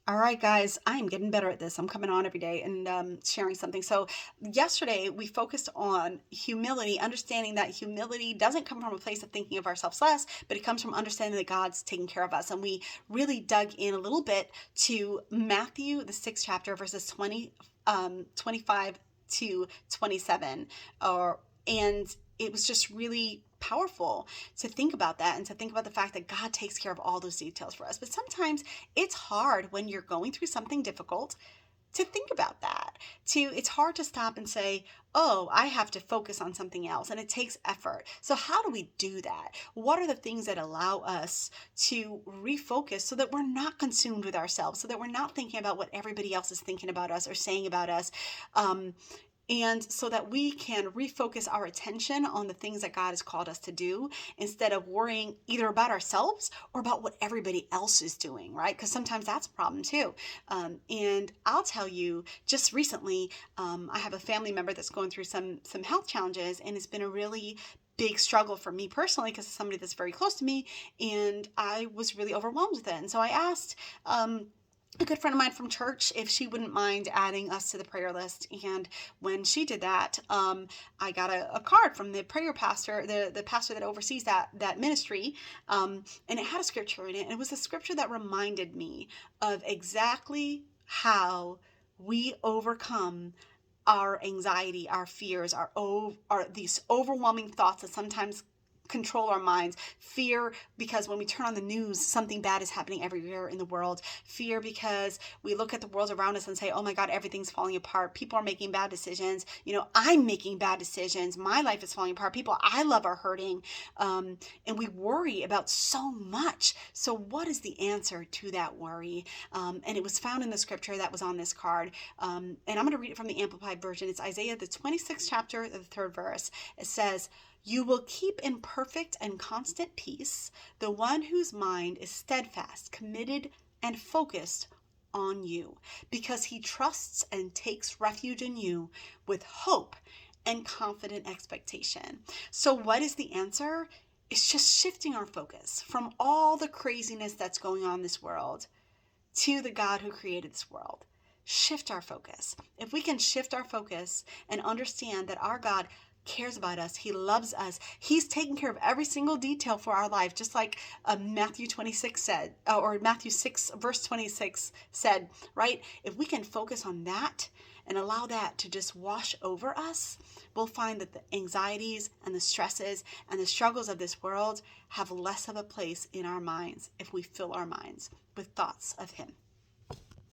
All right, guys, I'm getting better at this. I'm coming on every day and sharing something. So, yesterday we focused on humility, understanding that humility doesn't come from a place of thinking of ourselves less, but it comes from understanding that God's taking care of us. And we really dug in a little bit to Matthew, the sixth chapter, verses 25 to 27. Or, and it was just really powerful to think about that and to think about the fact that God takes care of all those details for us. But sometimes it's hard when you're going through something difficult to think about that. It's hard to stop and say, "Oh, I have to focus on something else," and it takes effort. So how do we do that? What are the things that allow us to refocus so that we're not consumed with ourselves, so that we're not thinking about what everybody else is thinking about us or saying about us? Um, and so that we can refocus our attention on the things that God has called us to do instead of worrying either about ourselves or about what everybody else is doing, right? Because sometimes that's a problem too. And I'll tell you, just recently, I have a family member that's going through some health challenges, and it's been a really big struggle for me personally because it's somebody that's very close to me, and I was really overwhelmed with it. And so I asked a good friend of mine from church if she wouldn't mind adding us to the prayer list. And when she did that, I got a card from the prayer pastor, the pastor that oversees that ministry, and it had a scripture in it. And it was a scripture that reminded me of exactly how we overcome our anxiety, our fears, our these overwhelming thoughts that sometimes control our minds. Fear because when we turn on the news, something bad is happening everywhere in the world. Fear because we look at the world around us and say, "Oh my God, everything's falling apart. People are making bad decisions. I'm making bad decisions. My life is falling apart. People I love are hurting." And we worry about so much. So what is the answer to that worry? And it was found in the scripture that was on this card. And I'm going to read it from the Amplified Version. It's Isaiah, the 26th chapter, the 3rd verse. It says, "You will keep in perfect and constant peace the one whose mind is steadfast, committed, and focused on you, because he trusts and takes refuge in you with hope and confident expectation." So, what is the answer? It's just shifting our focus from all the craziness that's going on in this world to the God who created this world. Shift our focus. If we can shift our focus and understand that our God cares about us, he loves us, he's taking care of every single detail for our life, just like Matthew 26 said, or Matthew 6 verse 26 said, right? If we can focus on that and allow that to just wash over us, we'll find that the anxieties and the stresses and the struggles of this world have less of a place in our minds if we fill our minds with thoughts of him.